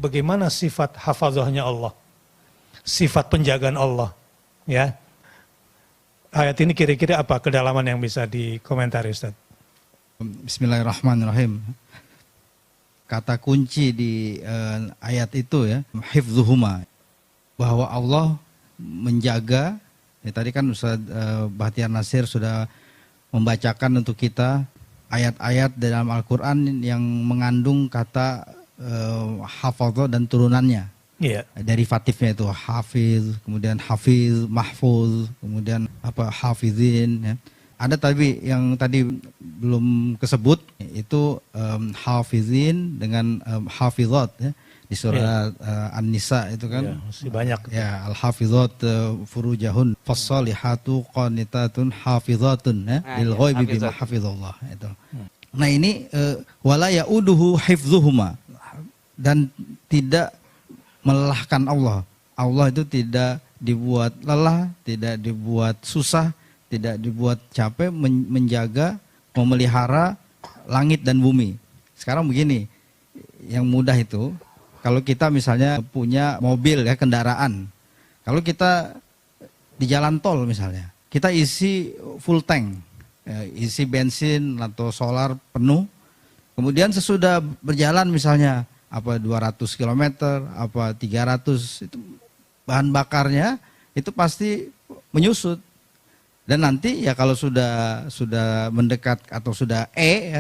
bagaimana sifat hafazahnya Allah, sifat penjagaan Allah. Ya, ayat ini kira-kira apa kedalaman yang bisa dikomentari, Ustaz? Bismillahirrahmanirrahim. Kata kunci di ayat itu ya, hifdzuhuma, bahwa Allah menjaga. Tadi kan Ustaz Bahtiar Nasir sudah membacakan untuk kita ayat-ayat dalam Al-Quran yang mengandung kata hafadhah dan turunannya. Iya. Derivatifnya itu hafiz, kemudian hafiz, mahfuz, kemudian hafizin. Ya. Ada tadi yang tadi belum kesebut, itu hafizin dengan hafizat ya. Di surat An-Nisa itu kan masih banyak ya, al-hafizat furujahun fassalihatu qanitatun hafizatun ya, lil ghaibi bima hafizallah itu. Nah ini wala yauduhu hifdzuhuma, dan tidak melelahkan Allah. Allah itu tidak dibuat lelah, tidak dibuat susah, tidak dibuat capek menjaga, memelihara langit dan bumi. Sekarang begini, yang mudah itu, kalau kita misalnya punya mobil ya, kendaraan. Kalau kita di jalan tol misalnya, kita isi full tank, ya, isi bensin atau solar penuh. Kemudian sesudah berjalan misalnya 200 km, 300, itu bahan bakarnya itu pasti menyusut. Dan nanti ya kalau sudah mendekat atau sudah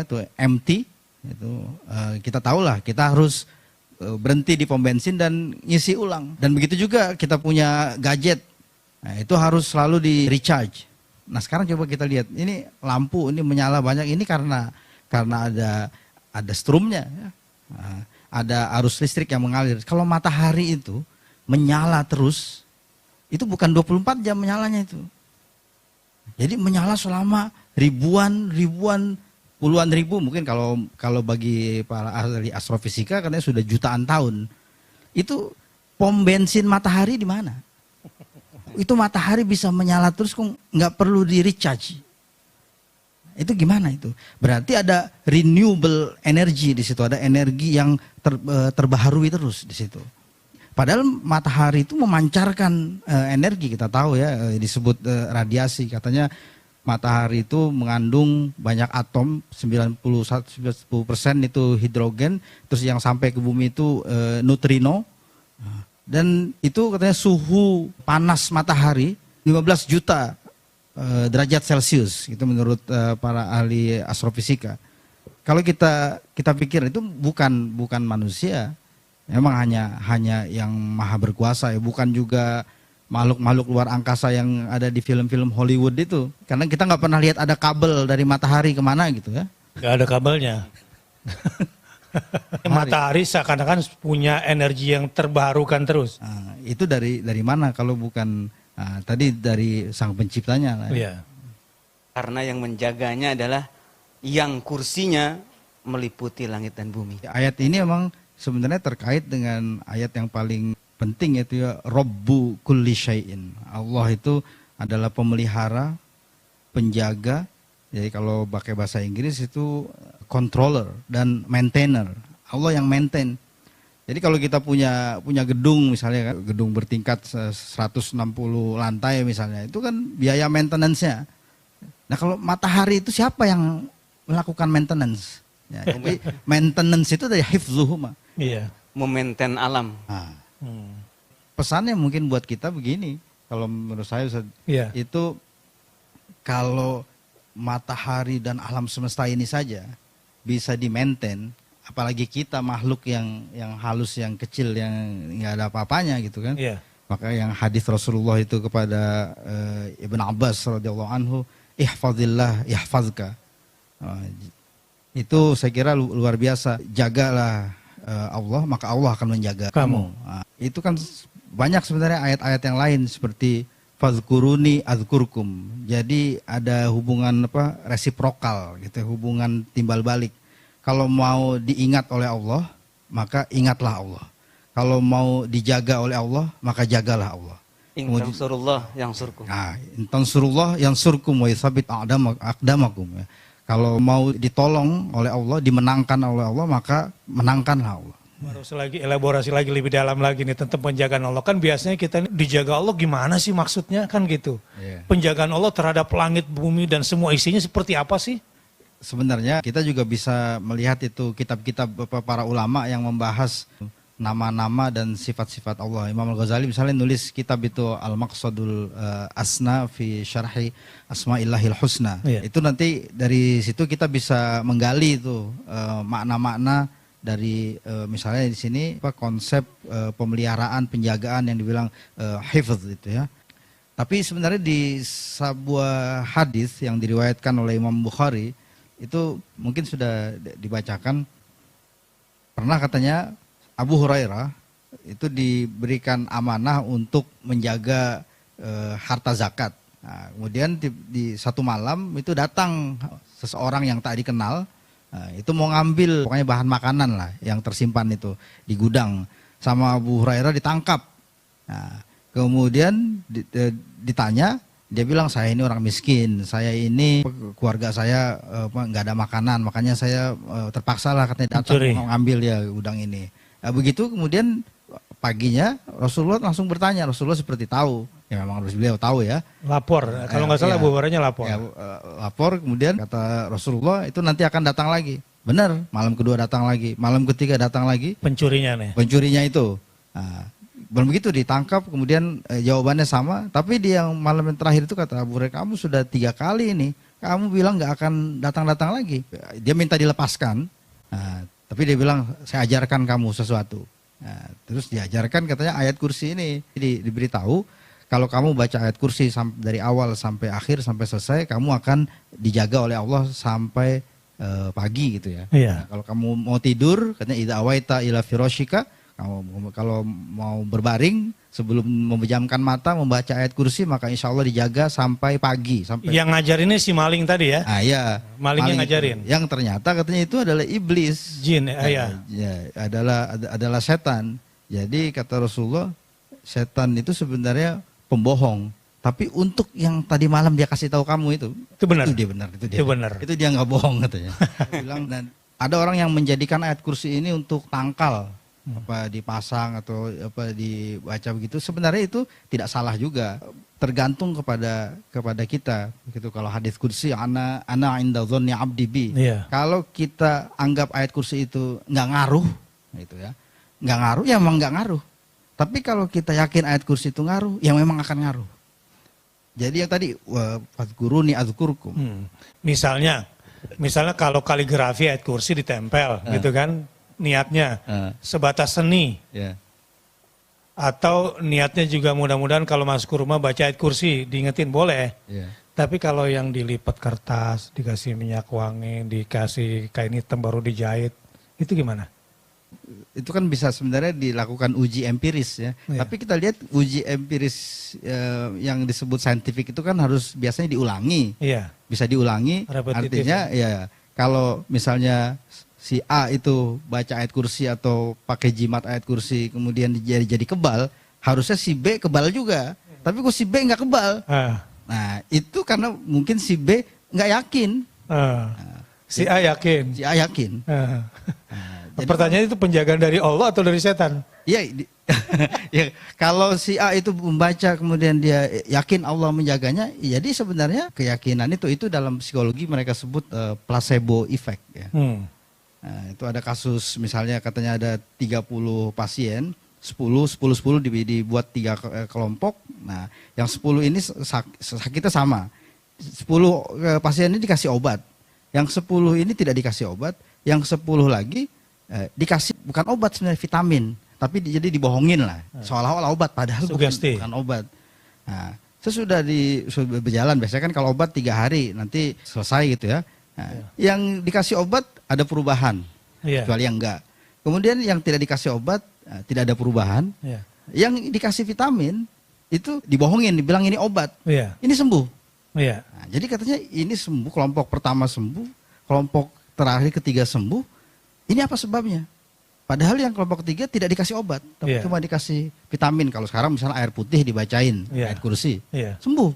atau empty, itu kita tahulah kita harus berhenti di pom bensin dan ngisi ulang. Dan begitu juga kita punya gadget, nah, itu harus selalu di recharge. Nah sekarang coba kita lihat, ini lampu ini menyala banyak, ini karena ada strumnya, ya. Nah, ada arus listrik yang mengalir. Kalau matahari itu menyala terus, itu bukan 24 jam menyalanya itu. Jadi menyala selama ribuan, puluhan ribu, mungkin kalau bagi para ahli astrofisika katanya sudah jutaan tahun. Itu pom bensin matahari di mana? Itu matahari bisa menyala terus kok nggak perlu di recharge. Itu gimana itu? Berarti ada renewable energy di situ, ada energi yang terbaharui terus di situ. Padahal matahari itu memancarkan energi, kita tahu ya, disebut radiasi. Katanya matahari itu mengandung banyak atom, 90% itu hidrogen, terus yang sampai ke bumi itu neutrino. Dan itu katanya suhu panas matahari 15 juta derajat Celcius, itu menurut para ahli astrofisika. Kalau kita pikir itu bukan manusia, memang hanya yang maha berkuasa ya, bukan juga makhluk-makhluk luar angkasa yang ada di film-film Hollywood itu. Karena kita nggak pernah lihat ada kabel dari matahari kemana gitu ya. Nggak ada kabelnya. Matahari seakan-akan punya energi yang terbarukan terus. Nah, itu dari mana kalau bukan tadi dari sang penciptanya. Iya. Karena yang menjaganya adalah yang kursinya meliputi langit dan bumi. Ayat ini memang sebenarnya terkait dengan ayat yang paling penting, yaitu ya Rabbu kulli syai'in. Allah itu adalah pemelihara, penjaga. Jadi kalau pakai bahasa Inggris itu controller dan maintainer. Allah yang maintain. Jadi kalau kita punya gedung misalnya kan, gedung bertingkat 160 lantai misalnya, itu kan biaya maintenance-nya. Nah kalau matahari itu siapa yang melakukan maintenance? Ya, jadi maintenance itu dari hifzuhuma. Iya. Memaintain alam. Nah, pesannya mungkin buat kita begini, kalau menurut saya Ustaz, iya, itu kalau matahari dan alam semesta ini saja bisa di-maintain, apalagi kita makhluk yang halus, yang kecil, yang nggak ada apa-apanya gitu kan. iya. Maka yang hadis Rasulullah itu kepada Ibn Abbas radhiyallahu anhu, ihfazillah yahfazka. Itu saya kira luar biasa. Jagalah Allah, maka Allah akan menjaga kamu. Nah, itu kan banyak sebenarnya ayat-ayat yang lain seperti fazkuruni azkurkum. Jadi ada hubungan resiprokal gitu, hubungan timbal balik. Kalau mau diingat oleh Allah, maka ingatlah Allah. Kalau mau dijaga oleh Allah, maka jagalah Allah. In tansurullah yansurkum. Nah, in tansurullah yansurkum wa yutsabbit aqdamakum. Kalau mau ditolong oleh Allah, dimenangkan oleh Allah, maka menangkanlah Allah. Harus lagi elaborasi lagi lebih dalam lagi nih tentang penjagaan Allah. Kan biasanya kita ini dijaga Allah gimana sih maksudnya kan gitu. Penjagaan Allah terhadap langit, bumi dan semua isinya seperti apa sih? Sebenarnya kita juga bisa melihat itu kitab-kitab para ulama yang membahas nama-nama dan sifat-sifat Allah. Imam Al-Ghazali misalnya nulis kitab itu Al-Maqsadul Asna fi Syarhi Asma'illahil Husna. Itu nanti dari situ kita bisa menggali itu makna-makna dari misalnya di sini konsep pemeliharaan, penjagaan yang dibilang hifz itu ya. Tapi sebenarnya di sebuah hadis yang diriwayatkan oleh Imam Bukhari itu mungkin sudah dibacakan, pernah katanya Abu Hurairah itu diberikan amanah untuk menjaga harta zakat. Nah, kemudian di satu malam itu datang seseorang yang tak dikenal, itu mau ngambil pokoknya bahan makanan lah yang tersimpan itu di gudang, sama Abu Hurairah ditangkap. Nah, kemudian ditanya, dia bilang saya ini orang miskin, saya ini keluarga saya nggak ada makanan, makanya saya terpaksa lah katanya datang mau ngambil ya gudang ini. Nah, begitu kemudian paginya Rasulullah langsung bertanya, Rasulullah seperti tahu, ya memang harus beliau tahu ya. Lapor, kalau nggak salah Abu Hurairah lapor. Ya, lapor, kemudian kata Rasulullah itu nanti akan datang lagi. Benar, malam kedua datang lagi, malam ketiga datang lagi. Pencurinya nih. Pencurinya itu. Nah, belum begitu ditangkap, kemudian jawabannya sama. Tapi di yang malam yang terakhir itu kata Abu Hurairah, kamu sudah 3 kali ini, kamu bilang nggak akan datang-datang lagi. Dia minta dilepaskan. Nah, tapi dia bilang saya ajarkan kamu sesuatu. Nah, terus diajarkan katanya ayat kursi ini. Jadi diberitahu kalau kamu baca ayat kursi dari awal sampai akhir sampai selesai, kamu akan dijaga oleh Allah sampai pagi gitu ya. Nah, kalau kamu mau tidur katanya idza awaita ila firashika, kamu kalau mau berbaring sebelum memejamkan mata membaca ayat kursi maka insya Allah dijaga sampai pagi. Yang ngajarinnya si maling tadi ya? Ah ya. Maling yang ngajarin. Yang ternyata katanya itu adalah iblis. Jin, ya, adalah setan. Jadi kata Rasulullah, setan itu sebenarnya pembohong. Tapi untuk yang tadi malam dia kasih tahu kamu itu benar. Itu dia benar. Itu dia nggak bohong katanya. Bilang, dan ada orang yang menjadikan ayat kursi ini untuk tangkal. Apa dipasang atau apa dibaca begitu, sebenarnya itu tidak salah juga, tergantung kepada kita begitu. Kalau hadis kursi ana inda dzanni abdi bi, kalau kita anggap ayat kursi itu nggak ngaruh gitu ya, nggak ngaruh ya memang nggak ngaruh. Tapi kalau kita yakin ayat kursi itu ngaruh, ya memang akan ngaruh. Jadi yang tadi fadhkuruni adzkurkum. Misalnya kalau kaligrafi ayat kursi ditempel gitu kan, niatnya sebatas seni, atau niatnya juga mudah-mudahan kalau masuk ke rumah baca ayat kursi diingetin boleh. Tapi kalau yang dilipat kertas, dikasih minyak wangi, dikasih kain hitam baru dijahit, itu gimana? Itu kan bisa sebenarnya dilakukan uji empiris ya. Tapi kita lihat uji empiris yang disebut saintifik itu kan harus biasanya diulangi. Bisa diulangi. Repetitif. Artinya ya kalau misalnya si A itu baca ayat kursi atau pakai jimat ayat kursi kemudian jadi kebal, harusnya si B kebal juga. Tapi kok si B nggak kebal? Nah itu karena mungkin si B nggak yakin. Si A yakin. Si A yakin. Pertanyaan itu penjagaan dari Allah atau dari setan? Iya, ya, kalau si A itu membaca kemudian dia yakin Allah menjaganya, jadi sebenarnya keyakinan itu dalam psikologi mereka sebut placebo effect ya. Nah, itu ada kasus misalnya katanya ada 30 pasien, 10 dibuat 3 kelompok. Nah, yang 10 ini sakitnya sama. 10 pasien ini dikasih obat. Yang 10 ini tidak dikasih obat, yang 10 lagi dikasih bukan obat sebenarnya vitamin, tapi jadi dibohongin lah. Seolah-olah obat padahal bukan obat. Nah, sudah berjalan biasanya kan kalau obat 3 hari nanti selesai gitu ya. Nah, yang dikasih obat ada perubahan, kecuali yang enggak. Kemudian yang tidak dikasih obat tidak ada perubahan. Yang dikasih vitamin itu dibohongin, dibilang ini obat, ini sembuh. Nah, jadi katanya ini sembuh, kelompok pertama sembuh, kelompok terakhir ketiga sembuh. Ini apa sebabnya? Padahal yang kelompok ketiga tidak dikasih obat, tapi cuma dikasih vitamin. Kalau sekarang misalnya air putih dibacain, ayat kursi, sembuh.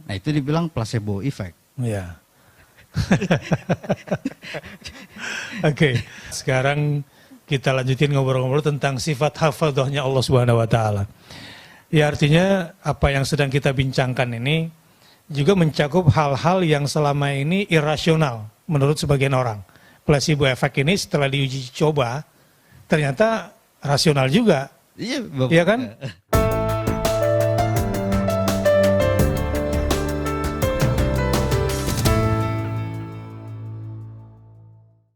Nah itu dibilang placebo effect. Oke, sekarang kita lanjutin ngobrol-ngobrol tentang sifat hafadzahnya Allah Subhanahu wa taala. Ya artinya apa yang sedang kita bincangkan ini juga mencakup hal-hal yang selama ini irasional menurut sebagian orang. Placebo effect ini setelah diuji coba ternyata rasional juga. Iya, Bapak. Iya kan?